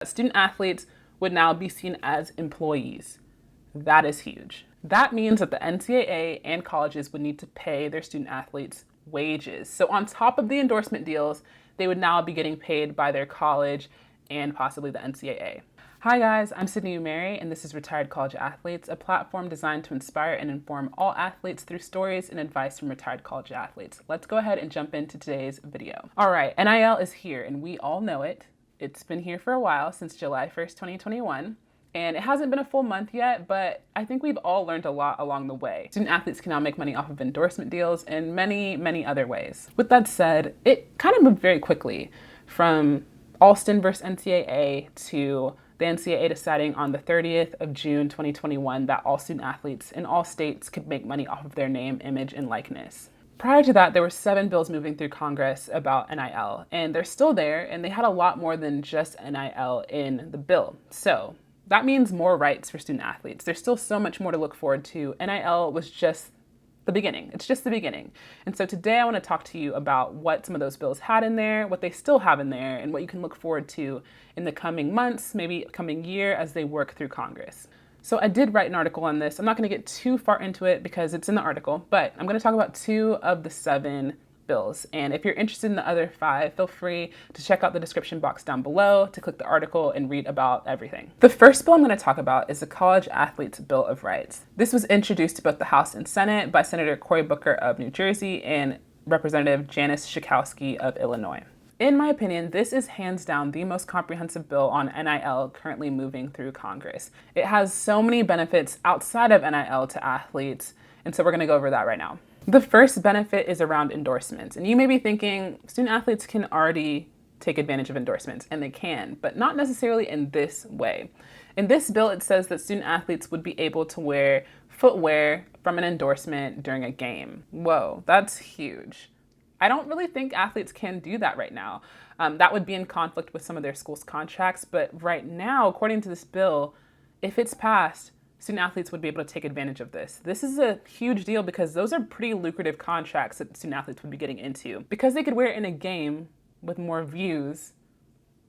Student athletes would now be seen as employees. That is huge. That means that the NCAA and colleges would need to pay their student athletes wages. So on top of the endorsement deals, they would now be getting paid by their college and possibly the NCAA. Hi guys, I'm Sydney Umeri, and this is Retired College Athletes, a platform designed to inspire and inform all athletes through stories and advice from retired college athletes. Let's go ahead and jump into today's video. All right, NIL is here, and we all know it. It's been here for a while, since July 1st, 2021. And it hasn't been a full month yet, but I think we've all learned a lot along the way. Student athletes can now make money off of endorsement deals and many, many other ways. With that said, it kind of moved very quickly from Alston versus NCAA to the NCAA deciding on the 30th of June 2021 that all student athletes in all states could make money off of their name, image, and likeness. Prior to that, there were 7 bills moving through Congress about NIL, and they're still there, and they had a lot more than just NIL in the bill. So that means more rights for student athletes. There's still so much more to look forward to. NIL was just the beginning. It's just the beginning. And so today I want to talk to you about what some of those bills had in there, what they still have in there, and what you can look forward to in the coming months, maybe coming year as they work through Congress. So I did write an article on this. I'm not going to get too far into it because it's in the article, but I'm going to talk about 2 of the 7 bills. And if you're interested in the other 5, feel free to check out the description box down below to click the article and read about everything. The first bill I'm going to talk about is the College Athletes Bill of Rights. This was introduced to both the House and Senate by Senator Cory Booker of New Jersey and Representative Janice Schakowsky of Illinois. In my opinion, this is hands down the most comprehensive bill on NIL currently moving through Congress. It has so many benefits outside of NIL to athletes, and so we're going to go over that right now. The first benefit is around endorsements, and you may be thinking student athletes can already take advantage of endorsements, and they can, but not necessarily in this way. In this bill, it says that student athletes would be able to wear footwear from an endorsement during a game. Whoa, that's huge. I don't really think athletes can do that right now. That would be in conflict with some of their school's contracts, but right now, according to this bill, if it's passed, student athletes would be able to take advantage of this. This is a huge deal because those are pretty lucrative contracts that student athletes would be getting into. Because they could wear it in a game with more views,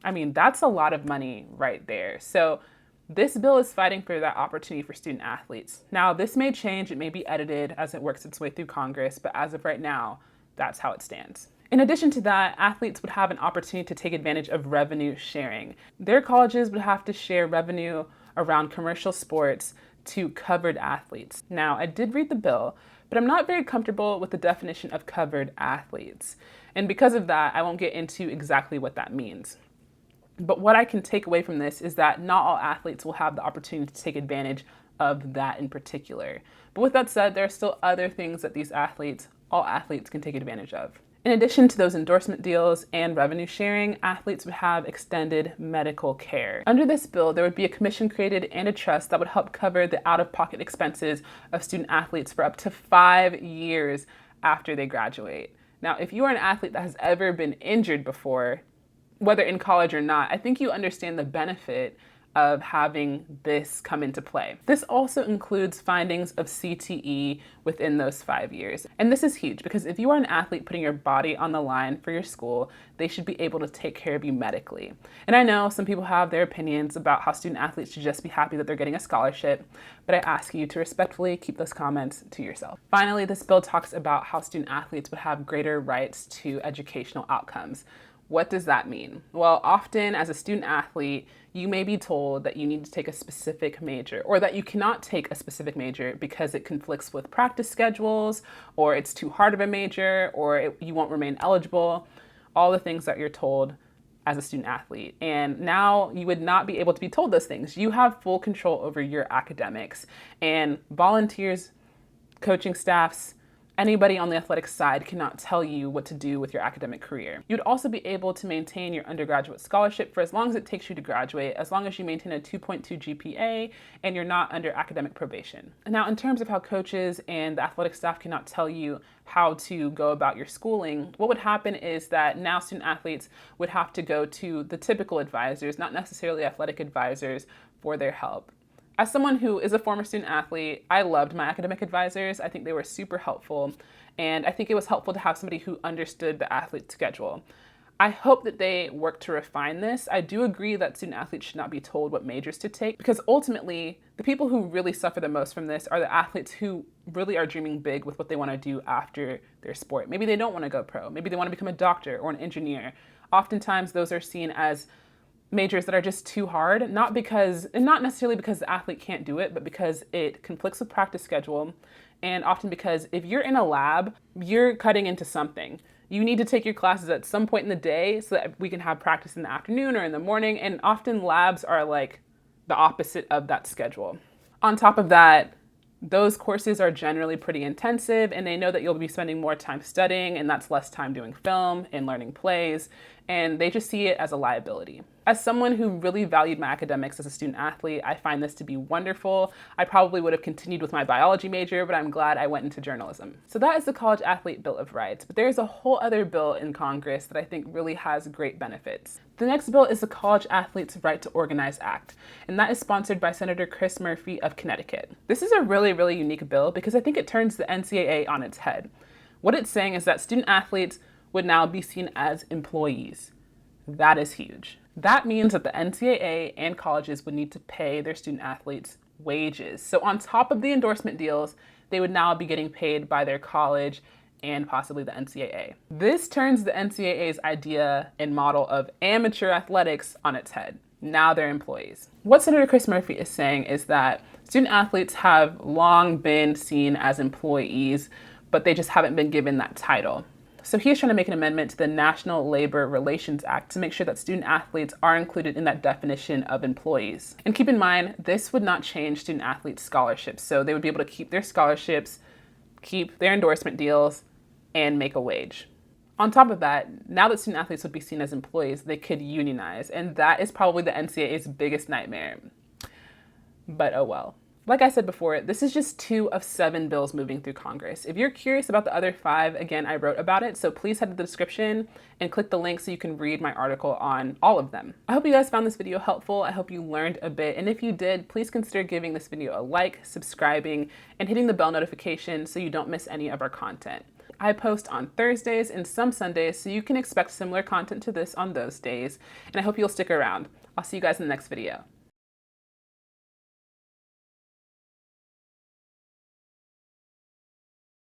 I mean, that's a lot of money right there. So this bill is fighting for that opportunity for student athletes. Now, this may change, it may be edited as it works its way through Congress, but as of right now, that's how it stands. In addition to that, athletes would have an opportunity to take advantage of revenue sharing. Their colleges would have to share revenue around commercial sports to covered athletes. Now, I did read the bill, but I'm not very comfortable with the definition of covered athletes. And because of that, I won't get into exactly what that means. But what I can take away from this is that not all athletes will have the opportunity to take advantage of that in particular. But with that said, there are still other things that all athletes can take advantage of. In addition to those endorsement deals and revenue sharing, athletes would have extended medical care. Under this bill, there would be a commission created and a trust that would help cover the out-of-pocket expenses of student athletes for up to 5 years after they graduate. Now, if you are an athlete that has ever been injured before, whether in college or not, I think you understand the benefit of having this come into play. This also includes findings of CTE within those 5 years. And this is huge because if you are an athlete putting your body on the line for your school, they should be able to take care of you medically. And I know some people have their opinions about how student athletes should just be happy that they're getting a scholarship, but I ask you to respectfully keep those comments to yourself. Finally, this bill talks about how student athletes would have greater rights to educational outcomes. What does that mean? Well, often as a student athlete, you may be told that you need to take a specific major or that you cannot take a specific major because it conflicts with practice schedules or it's too hard of a major or you won't remain eligible, all the things that you're told as a student athlete. And now you would not be able to be told those things. You have full control over your academics, and volunteers, coaching staffs, anybody on the athletic side cannot tell you what to do with your academic career. You'd also be able to maintain your undergraduate scholarship for as long as it takes you to graduate, as long as you maintain a 2.2 GPA and you're not under academic probation. Now, in terms of how coaches and the athletic staff cannot tell you how to go about your schooling, what would happen is that now student athletes would have to go to the typical advisors, not necessarily athletic advisors, for their help. As someone who is a former student athlete, I loved my academic advisors. I think they were super helpful, and I think it was helpful to have somebody who understood the athlete's schedule. I hope that they work to refine this. I do agree that student athletes should not be told what majors to take, because ultimately, the people who really suffer the most from this are the athletes who really are dreaming big with what they want to do after their sport. Maybe they don't want to go pro. Maybe they want to become a doctor or an engineer. Oftentimes, those are seen as majors that are just too hard, not necessarily because the athlete can't do it, but because it conflicts with practice schedule. And often because if you're in a lab, you're cutting into something. You need to take your classes at some point in the day so that we can have practice in the afternoon or in the morning. And often labs are like the opposite of that schedule. On top of that, those courses are generally pretty intensive, and they know that you'll be spending more time studying, and that's less time doing film and learning plays, and they just see it as a liability. As someone who really valued my academics as a student athlete, I find this to be wonderful. I probably would have continued with my biology major, but I'm glad I went into journalism. So that is the College Athlete Bill of Rights, but there's a whole other bill in Congress that I think really has great benefits. The next bill is the College Athletes' Right to Organize Act, and that is sponsored by Senator Chris Murphy of Connecticut. This is a really unique bill because I think it turns the NCAA on its head. What it's saying is that student athletes would now be seen as employees. That is huge. That means that the NCAA and colleges would need to pay their student athletes wages. So on top of the endorsement deals, they would now be getting paid by their college and possibly the NCAA. This turns the NCAA's idea and model of amateur athletics on its head. Now they're employees. What Senator Chris Murphy is saying is that student athletes have long been seen as employees, but they just haven't been given that title. So he is trying to make an amendment to the National Labor Relations Act to make sure that student athletes are included in that definition of employees. And keep in mind, this would not change student athletes' scholarships. So they would be able to keep their scholarships, keep their endorsement deals, and make a wage. On top of that, now that student athletes would be seen as employees, they could unionize. And that is probably the NCAA's biggest nightmare. But oh well. Like I said before, this is just 2 of 7 bills moving through Congress. If you're curious about the other 5, again, I wrote about it, so please head to the description and click the link so you can read my article on all of them. I hope you guys found this video helpful. I hope you learned a bit, and if you did, please consider giving this video a like, subscribing, and hitting the bell notification so you don't miss any of our content. I post on Thursdays and some Sundays, so you can expect similar content to this on those days, and I hope you'll stick around. I'll see you guys in the next video.